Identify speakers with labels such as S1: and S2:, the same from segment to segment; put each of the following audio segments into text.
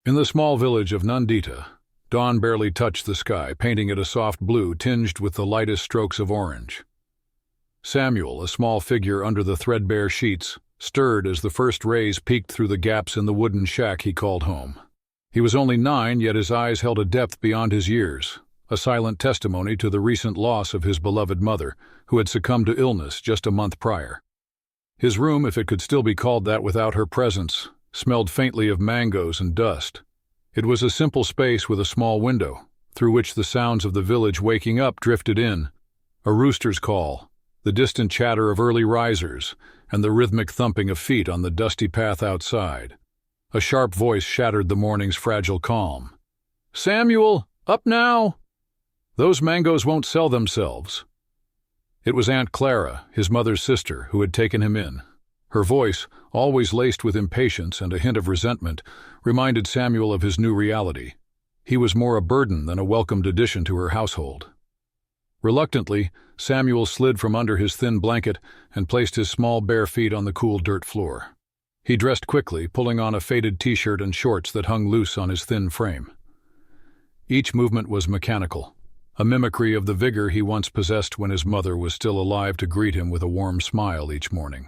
S1: In the small village of Nundita, dawn barely touched the sky, painting it a soft blue tinged with the lightest strokes of orange. Samuel, a small figure under the threadbare sheets, stirred as the first rays peeked through the gaps in the wooden shack he called home. He was only 9, yet his eyes held a depth beyond his years, a silent testimony to the recent loss of his beloved mother, who had succumbed to illness just a month prior. His room, if it could still be called that without her presence, smelled faintly of mangoes and dust. It was a simple space with a small window, through which the sounds of the village waking up drifted in. A rooster's call, the distant chatter of early risers, and the rhythmic thumping of feet on the dusty path outside. A sharp voice shattered the morning's fragile calm. "Samuel, up now! Those mangoes won't sell themselves." It was Aunt Clara, his mother's sister, who had taken him in. Her voice, always laced with impatience and a hint of resentment, reminded Samuel of his new reality. He was more a burden than a welcomed addition to her household. Reluctantly, Samuel slid from under his thin blanket and placed his small bare feet on the cool dirt floor. He dressed quickly, pulling on a faded t-shirt and shorts that hung loose on his thin frame. Each movement was mechanical, a mimicry of the vigor he once possessed when his mother was still alive to greet him with a warm smile each morning.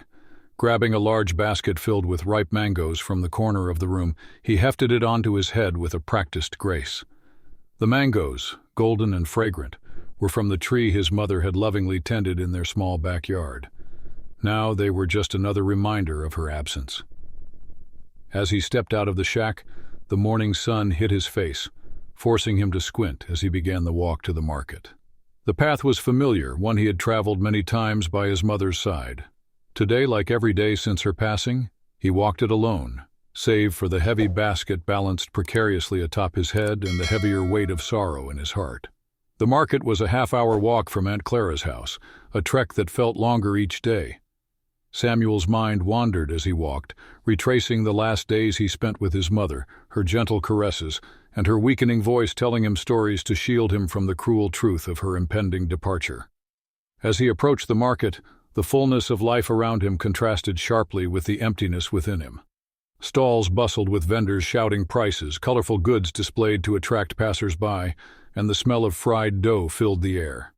S1: Grabbing a large basket filled with ripe mangoes from the corner of the room, he hefted it onto his head with a practiced grace. The mangoes, golden and fragrant, were from the tree his mother had lovingly tended in their small backyard. Now they were just another reminder of her absence. As he stepped out of the shack, the morning sun hit his face, forcing him to squint as he began the walk to the market. The path was familiar, one he had traveled many times by his mother's side. Today, like every day since her passing, he walked it alone, save for the heavy basket balanced precariously atop his head and the heavier weight of sorrow in his heart. The market was a half-hour walk from Aunt Clara's house, a trek that felt longer each day. Samuel's mind wandered as he walked, retracing the last days he spent with his mother, her gentle caresses, and her weakening voice telling him stories to shield him from the cruel truth of her impending departure. As he approached the market, the fullness of life around him contrasted sharply with the emptiness within him. Stalls bustled with vendors shouting prices, colorful goods displayed to attract passers-by, and the smell of fried dough filled the air.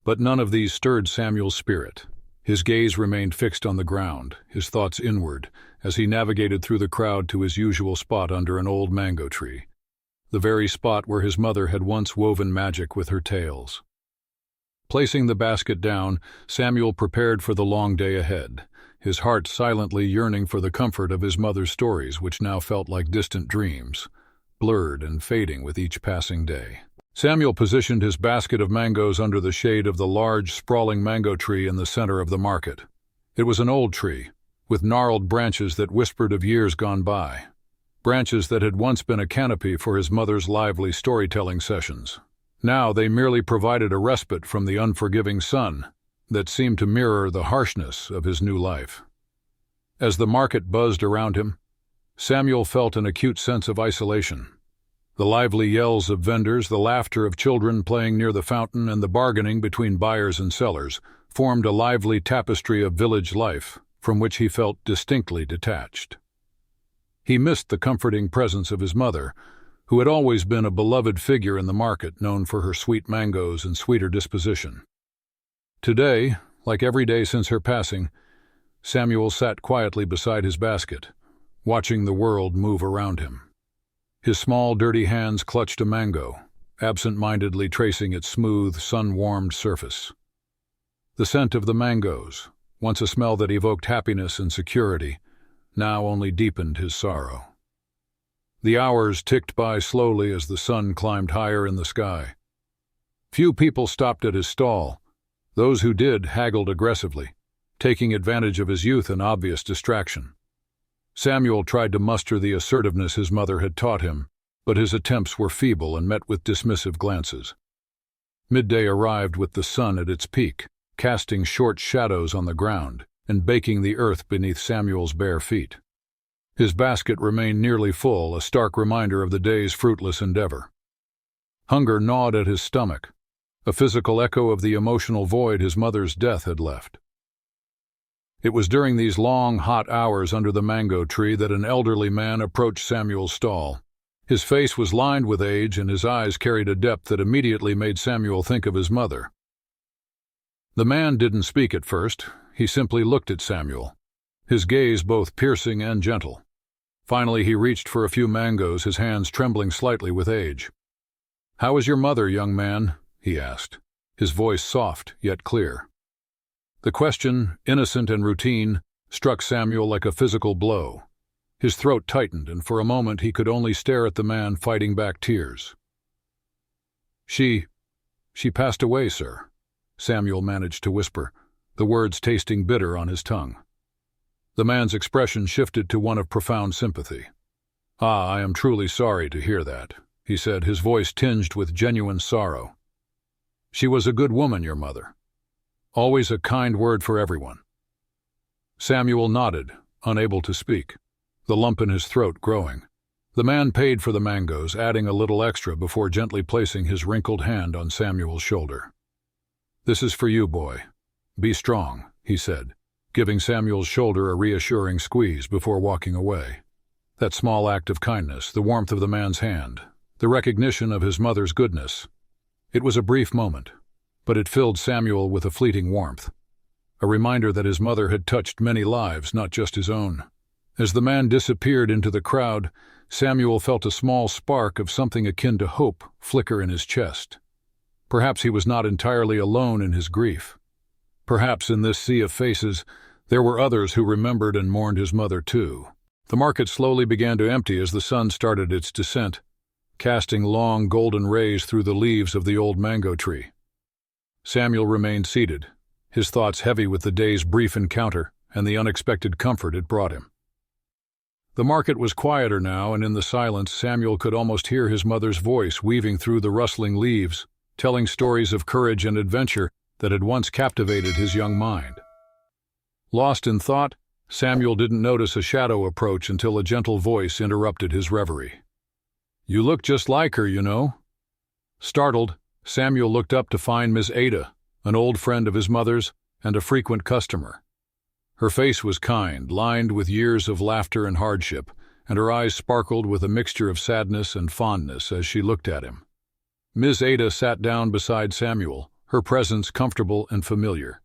S1: But none of these stirred Samuel's spirit. His gaze remained fixed on the ground, his thoughts inward, as he navigated through the crowd to his usual spot under an old mango tree, the very spot where his mother had once woven magic with her tales. Placing the basket down, Samuel prepared for the long day ahead, his heart silently yearning for the comfort of his mother's stories, which now felt like distant dreams, blurred and fading with each passing day. Samuel positioned his basket of mangoes under the shade of the large, sprawling mango tree in the center of the market. It was an old tree, with gnarled branches that whispered of years gone by, branches that had once been a canopy for his mother's lively storytelling sessions. Now they merely provided a respite from the unforgiving sun that seemed to mirror the harshness of his new life. As the market buzzed around him, Samuel felt an acute sense of isolation. The lively yells of vendors, the laughter of children playing near the fountain, and the bargaining between buyers and sellers formed a lively tapestry of village life from which he felt distinctly detached. He missed the comforting presence of his mother, who had always been a beloved figure in the market, known for her sweet mangoes and sweeter disposition. Today, like every day since her passing, Samuel sat quietly beside his basket, watching the world move around him. His small, dirty hands clutched a mango, absent-mindedly tracing its smooth, sun-warmed surface. The scent of the mangoes, once a smell that evoked happiness and security, now only deepened his sorrow. The hours ticked by slowly as the sun climbed higher in the sky. Few people stopped at his stall. Those who did haggled aggressively, taking advantage of his youth and obvious distraction. Samuel tried to muster the assertiveness his mother had taught him, but his attempts were feeble and met with dismissive glances. Midday arrived with the sun at its peak, casting short shadows on the ground and baking the earth beneath Samuel's bare feet. His basket remained nearly full, a stark reminder of the day's fruitless endeavor. Hunger gnawed at his stomach, a physical echo of the emotional void his mother's death had left. It was during these long, hot hours under the mango tree that an elderly man approached Samuel's stall. His face was lined with age, and his eyes carried a depth that immediately made Samuel think of his mother. The man didn't speak at first. He simply looked at Samuel, his gaze both piercing and gentle. Finally, he reached for a few mangoes, his hands trembling slightly with age. "How is your mother, young man?" he asked, his voice soft yet clear. The question, innocent and routine, struck Samuel like a physical blow. His throat tightened, and for a moment he could only stare at the man fighting back tears. She passed away, sir," Samuel managed to whisper, the words tasting bitter on his tongue. The man's expression shifted to one of profound sympathy. "Ah, I am truly sorry to hear that," he said, his voice tinged with genuine sorrow. "She was a good woman, your mother. Always a kind word for everyone." Samuel nodded, unable to speak, the lump in his throat growing. The man paid for the mangoes, adding a little extra before gently placing his wrinkled hand on Samuel's shoulder. "This is for you, boy. Be strong," he said, giving Samuel's shoulder a reassuring squeeze before walking away. That small act of kindness, the warmth of the man's hand, the recognition of his mother's goodness. It was a brief moment, but it filled Samuel with a fleeting warmth, a reminder that his mother had touched many lives, not just his own. As the man disappeared into the crowd, Samuel felt a small spark of something akin to hope flicker in his chest. Perhaps he was not entirely alone in his grief. Perhaps in this sea of faces, there were others who remembered and mourned his mother too. The market slowly began to empty as the sun started its descent, casting long golden rays through the leaves of the old mango tree. Samuel remained seated, his thoughts heavy with the day's brief encounter and the unexpected comfort it brought him. The market was quieter now, and in the silence Samuel could almost hear his mother's voice weaving through the rustling leaves, telling stories of courage and adventure that had once captivated his young mind. Lost in thought, Samuel didn't notice a shadow approach until a gentle voice interrupted his reverie. "You look just like her, you know." Startled, Samuel looked up to find Miss Ada, an old friend of his mother's and a frequent customer. Her face was kind, lined with years of laughter and hardship, and her eyes sparkled with a mixture of sadness and fondness as she looked at him. Miss Ada sat down beside Samuel, her presence comfortable and familiar.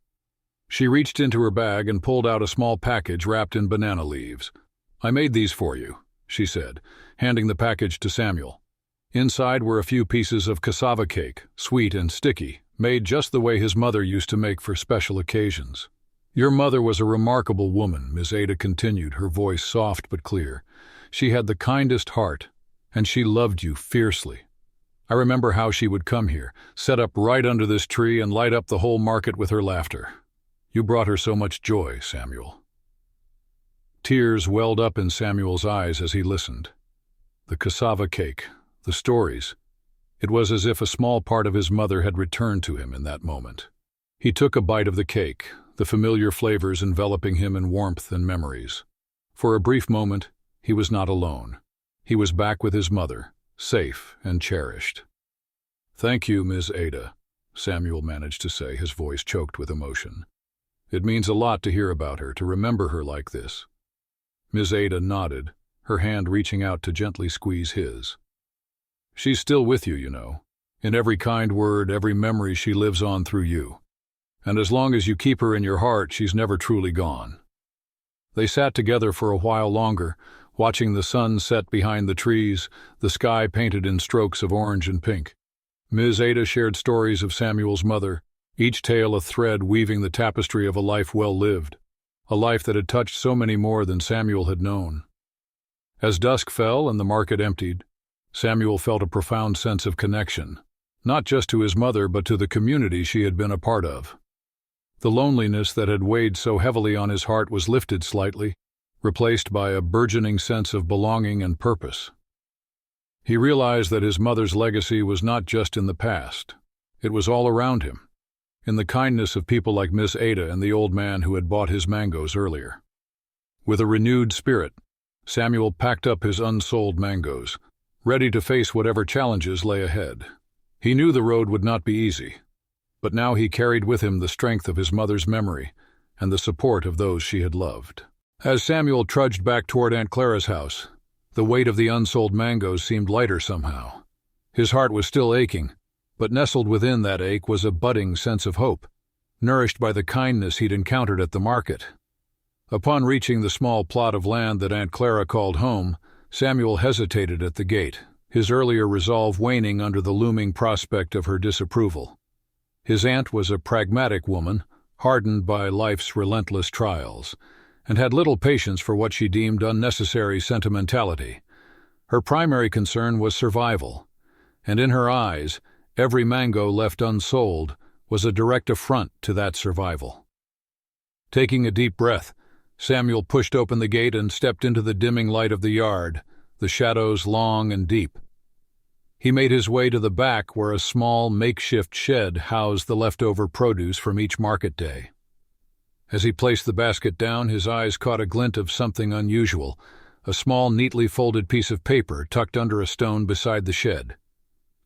S1: She reached into her bag and pulled out a small package wrapped in banana leaves. "I made these for you," she said, handing the package to Samuel. Inside were a few pieces of cassava cake, sweet and sticky, made just the way his mother used to make for special occasions. "Your mother was a remarkable woman," Miss Ada continued, her voice soft but clear. "She had the kindest heart, and she loved you fiercely. I remember how she would come here, set up right under this tree and light up the whole market with her laughter. You brought her so much joy, Samuel." Tears welled up in Samuel's eyes as he listened. The cassava cake, the stories. It was as if a small part of his mother had returned to him in that moment. He took a bite of the cake, the familiar flavors enveloping him in warmth and memories. For a brief moment, he was not alone. He was back with his mother, safe and cherished. "Thank you, Miss Ada," Samuel managed to say, his voice choked with emotion. "It means a lot to hear about her, to remember her like this." Miss Ada nodded, her hand reaching out to gently squeeze his. "She's still with you, you know. In every kind word, every memory, she lives on through you. And as long as you keep her in your heart, she's never truly gone." They sat together for a while longer, watching the sun set behind the trees, the sky painted in strokes of orange and pink. Ms. Ada shared stories of Samuel's mother, each tale a thread weaving the tapestry of a life well lived, a life that had touched so many more than Samuel had known. As dusk fell and the market emptied, Samuel felt a profound sense of connection, not just to his mother but to the community she had been a part of. The loneliness that had weighed so heavily on his heart was lifted slightly, replaced by a burgeoning sense of belonging and purpose. He realized that his mother's legacy was not just in the past. It was all around him, in the kindness of people like Miss Ada and the old man who had bought his mangoes earlier. With a renewed spirit, Samuel packed up his unsold mangoes, ready to face whatever challenges lay ahead. He knew the road would not be easy, but now he carried with him the strength of his mother's memory and the support of those she had loved. As Samuel trudged back toward Aunt Clara's house, The weight of the unsold mangoes seemed lighter somehow. His heart was still aching, but nestled within that ache was a budding sense of hope, nourished by the kindness he'd encountered at the market. Upon reaching the small plot of land that Aunt Clara called home, Samuel hesitated at the gate, his earlier resolve waning under the looming prospect of her disapproval. His aunt was a pragmatic woman, hardened by life's relentless trials, and had little patience for what she deemed unnecessary sentimentality. Her primary concern was survival, and in her eyes, every mango left unsold was a direct affront to that survival. Taking a deep breath, Samuel pushed open the gate and stepped into the dimming light of the yard, the shadows long and deep. He made his way to the back where a small makeshift shed housed the leftover produce from each market day. As he placed the basket down, his eyes caught a glint of something unusual, a small, neatly folded piece of paper tucked under a stone beside the shed.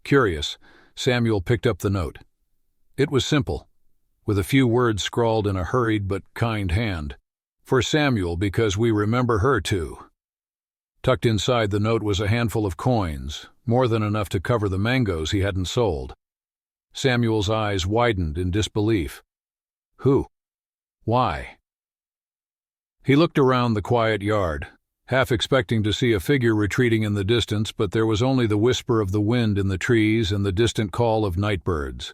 S1: Curious, Samuel picked up the note. It was simple, with a few words scrawled in a hurried but kind hand. For Samuel, because we remember her too. Tucked inside the note was a handful of coins, more than enough to cover the mangoes he hadn't sold. Samuel's eyes widened in disbelief. Who? Why? He looked around the quiet yard, half expecting to see a figure retreating in the distance, but there was only the whisper of the wind in the trees and the distant call of night birds.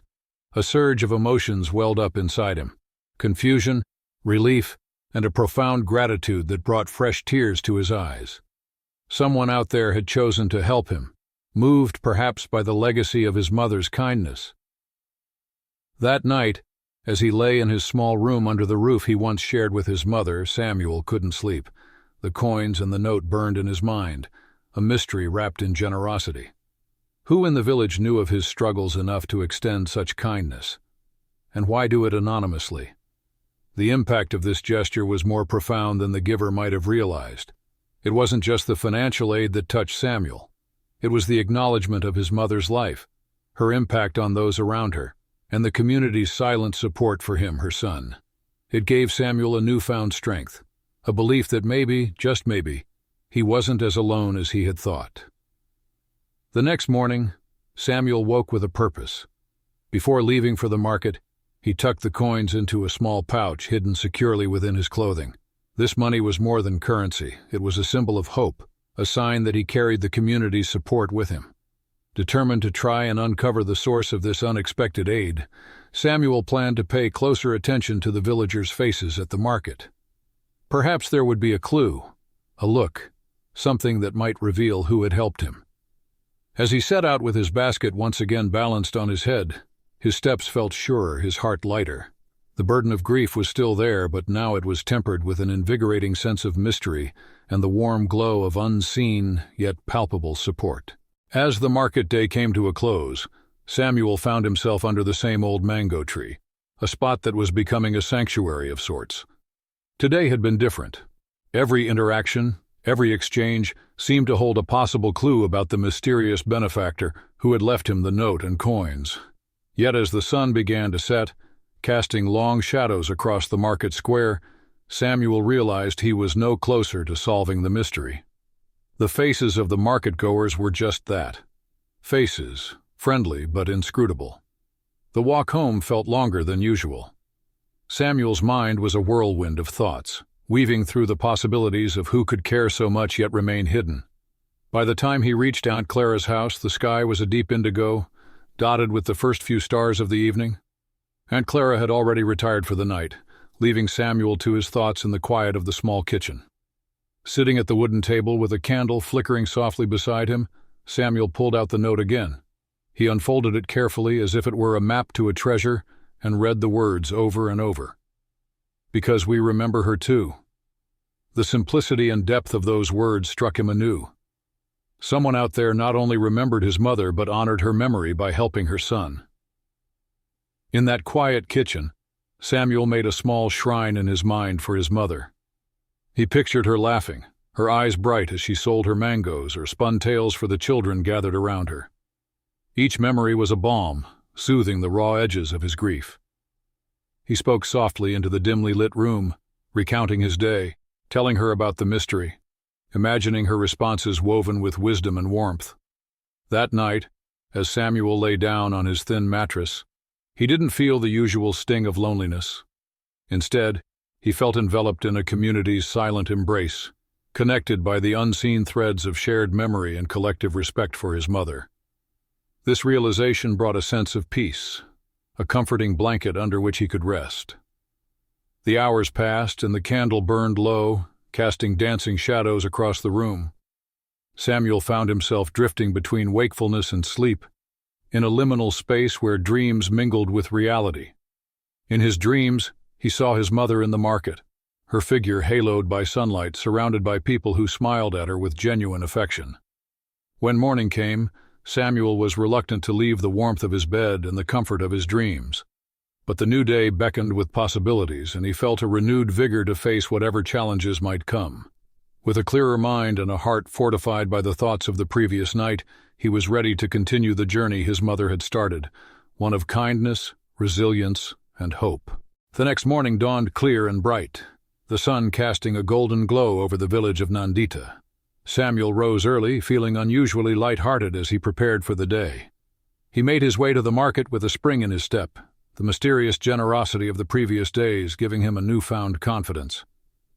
S1: A surge of emotions welled up inside him. Confusion, relief, and a profound gratitude that brought fresh tears to his eyes. Someone out there had chosen to help him, moved perhaps by the legacy of his mother's kindness. That night, as he lay in his small room under the roof he once shared with his mother, Samuel couldn't sleep. The coins and the note burned in his mind, a mystery wrapped in generosity. Who in the village knew of his struggles enough to extend such kindness? And why do it anonymously? The impact of this gesture was more profound than the giver might have realized. It wasn't just the financial aid that touched Samuel. It was the acknowledgement of his mother's life, her impact on those around her, and the community's silent support for him, her son. It gave Samuel a newfound strength, a belief that maybe, just maybe, he wasn't as alone as he had thought. The next morning, Samuel woke with a purpose. Before leaving for the market, he tucked the coins into a small pouch hidden securely within his clothing. This money was more than currency. It was a symbol of hope, a sign that he carried the community's support with him. Determined to try and uncover the source of this unexpected aid, Samuel planned to pay closer attention to the villagers' faces at the market. Perhaps there would be a clue, a look, something that might reveal who had helped him. As he set out with his basket once again balanced on his head, his steps felt surer, his heart lighter. The burden of grief was still there, but now it was tempered with an invigorating sense of mystery and the warm glow of unseen yet palpable support. As the market day came to a close, Samuel found himself under the same old mango tree, a spot that was becoming a sanctuary of sorts. Today had been different. Every interaction, every exchange, seemed to hold a possible clue about the mysterious benefactor who had left him the note and coins. Yet as the sun began to set, casting long shadows across the market square, Samuel realized he was no closer to solving the mystery. The faces of the market-goers were just that. Faces, friendly but inscrutable. The walk home felt longer than usual. Samuel's mind was a whirlwind of thoughts, weaving through the possibilities of who could care so much yet remain hidden. By the time he reached Aunt Clara's house, the sky was a deep indigo, dotted with the first few stars of the evening. Aunt Clara had already retired for the night, leaving Samuel to his thoughts in the quiet of the small kitchen. Sitting at the wooden table with a candle flickering softly beside him, Samuel pulled out the note again. He unfolded it carefully as if it were a map to a treasure and read the words over and over. Because we remember her too. The simplicity and depth of those words struck him anew. Someone out there not only remembered his mother but honored her memory by helping her son. In that quiet kitchen, Samuel made a small shrine in his mind for his mother. He pictured her laughing, her eyes bright as she sold her mangoes or spun tales for the children gathered around her. Each memory was a balm, soothing the raw edges of his grief. He spoke softly into the dimly lit room, recounting his day, telling her about the mystery. imagining her responses woven with wisdom and warmth. That night, as Samuel lay down on his thin mattress, he didn't feel the usual sting of loneliness. Instead, he felt enveloped in a community's silent embrace, connected by the unseen threads of shared memory and collective respect for his mother. This realization brought a sense of peace, a comforting blanket under which he could rest. The hours passed and the candle burned low, casting dancing shadows across the room. Samuel found himself drifting between wakefulness and sleep, in a liminal space where dreams mingled with reality. In his dreams, he saw his mother in the market, her figure haloed by sunlight, surrounded by people who smiled at her with genuine affection. When morning came, Samuel was reluctant to leave the warmth of his bed and the comfort of his dreams. But the new day beckoned with possibilities, and he felt a renewed vigor to face whatever challenges might come. With a clearer mind and a heart fortified by the thoughts of the previous night, he was ready to continue the journey his mother had started, one of kindness, resilience, and hope. The next morning dawned clear and bright, the sun casting a golden glow over the village of Nandita. Samuel rose early, feeling unusually light-hearted as he prepared for the day. He made his way to the market with a spring in his step, the mysterious generosity of the previous days giving him a newfound confidence.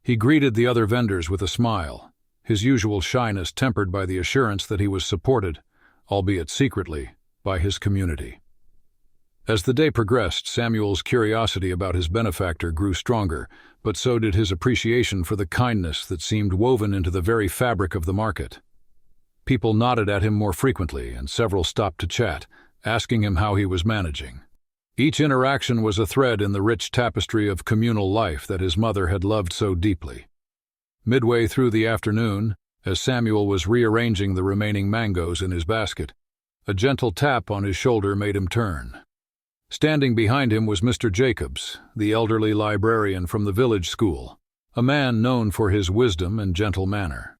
S1: He greeted the other vendors with a smile, his usual shyness tempered by the assurance that he was supported, albeit secretly, by his community. As the day progressed, Samuel's curiosity about his benefactor grew stronger, but so did his appreciation for the kindness that seemed woven into the very fabric of the market. People nodded at him more frequently, and several stopped to chat, asking him how he was managing. Each interaction was a thread in the rich tapestry of communal life that his mother had loved so deeply. Midway through the afternoon, as Samuel was rearranging the remaining mangoes in his basket, a gentle tap on his shoulder made him turn. Standing behind him was Mr. Jacobs, the elderly librarian from the village school, a man known for his wisdom and gentle manner.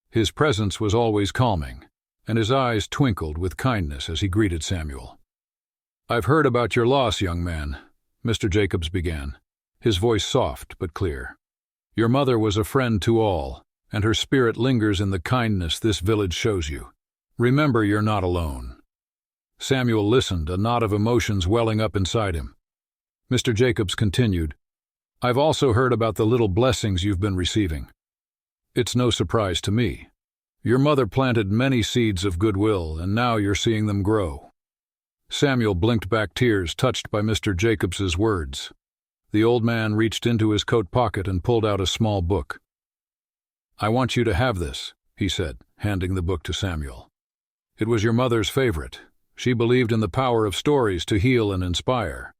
S1: His presence was always calming, and his eyes twinkled with kindness as he greeted Samuel. "I've heard about your loss, young man," Mr. Jacobs began, his voice soft but clear. "Your mother was a friend to all, and her spirit lingers in the kindness this village shows you. Remember, you're not alone." Samuel listened, a knot of emotions welling up inside him. Mr. Jacobs continued, "I've also heard about the little blessings you've been receiving. It's no surprise to me. Your mother planted many seeds of goodwill, and now you're seeing them grow." Samuel blinked back tears touched by Mr. Jacobs's words. The old man reached into his coat pocket and pulled out a small book. "I want you to have this," he said, handing the book to Samuel. "It was your mother's favorite. She believed in the power of stories to heal and inspire.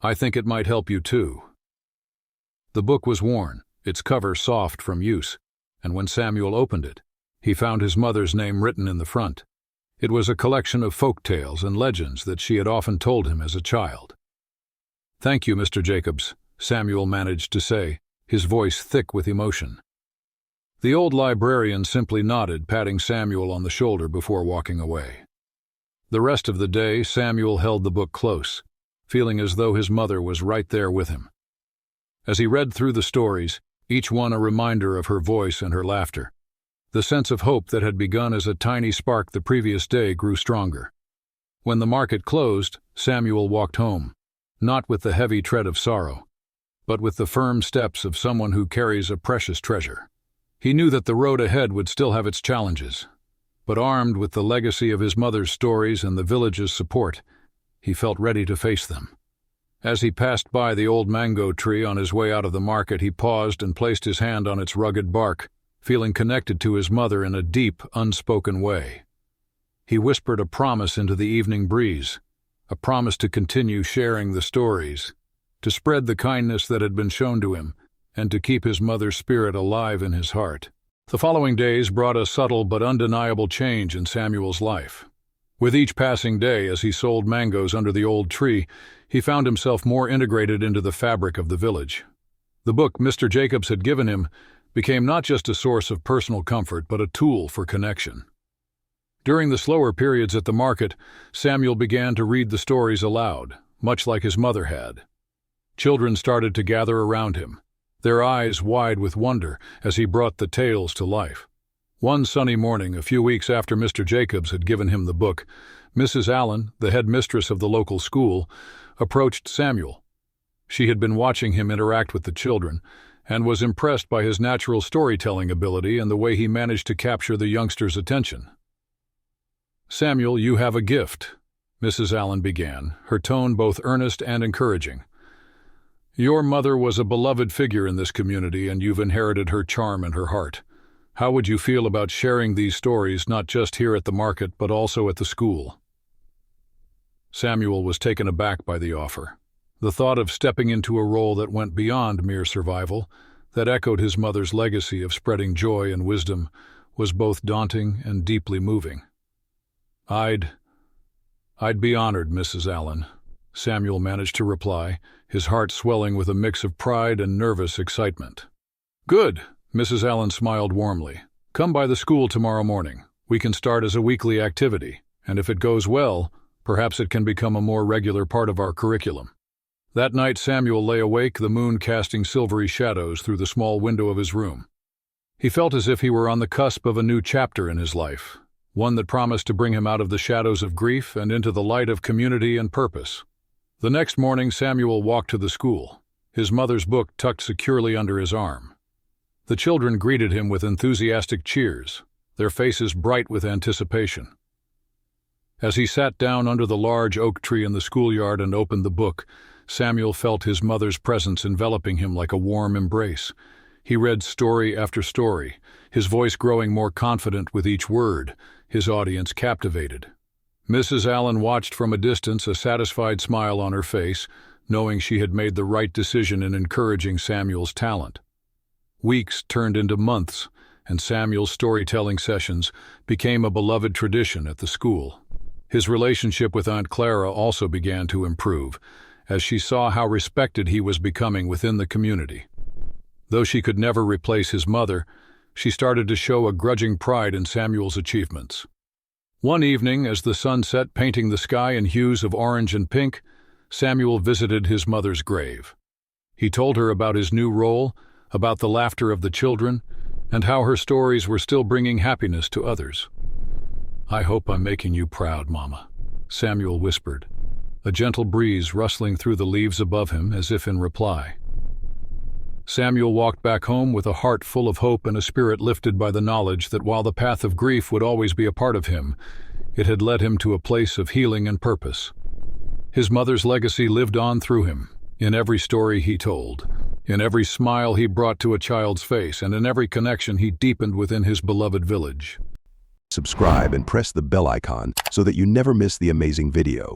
S1: I think it might help you too." The book was worn, its cover soft from use, and when Samuel opened it, he found his mother's name written in the front. It was a collection of folk tales and legends that she had often told him as a child. "Thank you, Mr. Jacobs," Samuel managed to say, his voice thick with emotion. The old librarian simply nodded, patting Samuel on the shoulder before walking away. The rest of the day, Samuel held the book close, feeling as though his mother was right there with him. As he read through the stories, each one a reminder of her voice and her laughter, the sense of hope that had begun as a tiny spark the previous day grew stronger. When the market closed, Samuel walked home, not with the heavy tread of sorrow, but with the firm steps of someone who carries a precious treasure. He knew that the road ahead would still have its challenges, but armed with the legacy of his mother's stories and the village's support, he felt ready to face them. As he passed by the old mango tree on his way out of the market, he paused and placed his hand on its rugged bark, feeling connected to his mother in a deep, unspoken way. He whispered a promise into the evening breeze, a promise to continue sharing the stories, to spread the kindness that had been shown to him, and to keep his mother's spirit alive in his heart. The following days brought a subtle but undeniable change in Samuel's life. With each passing day, as he sold mangoes under the old tree, he found himself more integrated into the fabric of the village. The book Mr. Jacobs had given him became not just a source of personal comfort, but a tool for connection. During the slower periods at the market, Samuel began to read the stories aloud, much like his mother had. Children started to gather around him, their eyes wide with wonder as he brought the tales to life. One sunny morning, a few weeks after Mr. Jacobs had given him the book, Mrs. Allen, the head mistress of the local school, approached Samuel. She had been watching him interact with the children and was impressed by his natural storytelling ability and the way he managed to capture the youngsters' attention. "Samuel, you have a gift," Mrs. Allen began, her tone both earnest and encouraging. "Your mother was a beloved figure in this community, and you've inherited her charm and her heart. How would you feel about sharing these stories not just here at the market but also at the school?" Samuel was taken aback by the offer. The thought of stepping into a role that went beyond mere survival, that echoed his mother's legacy of spreading joy and wisdom, was both daunting and deeply moving. I'd be honored, Mrs. Allen," Samuel managed to reply, his heart swelling with a mix of pride and nervous excitement. "Good," Mrs. Allen smiled warmly. "Come by the school tomorrow morning. We can start as a weekly activity, and if it goes well, perhaps it can become a more regular part of our curriculum." That night Samuel lay awake, the moon casting silvery shadows through the small window of his room. He felt as if he were on the cusp of a new chapter in his life, one that promised to bring him out of the shadows of grief and into the light of community and purpose. The next morning Samuel walked to the school, his mother's book tucked securely under his arm. The children greeted him with enthusiastic cheers, their faces bright with anticipation. As he sat down under the large oak tree in the schoolyard and opened the book, Samuel felt his mother's presence enveloping him like a warm embrace. He read story after story, his voice growing more confident with each word, his audience captivated. Mrs. Allen watched from a distance, a satisfied smile on her face, knowing she had made the right decision in encouraging Samuel's talent. Weeks turned into months, and Samuel's storytelling sessions became a beloved tradition at the school. His relationship with Aunt Clara also began to improve, as she saw how respected he was becoming within the community. Though she could never replace his mother, she started to show a grudging pride in Samuel's achievements. One evening, as the sun set painting the sky in hues of orange and pink, Samuel visited his mother's grave. He told her about his new role, about the laughter of the children, and how her stories were still bringing happiness to others. "I hope I'm making you proud, Mama," Samuel whispered, a gentle breeze rustling through the leaves above him as if in reply. Samuel walked back home with a heart full of hope and a spirit lifted by the knowledge that while the path of grief would always be a part of him, it had led him to a place of healing and purpose. His mother's legacy lived on through him, in every story he told, in every smile he brought to a child's face, and in every connection he deepened within his beloved village.
S2: Subscribe and press the bell icon so that you never miss the amazing video.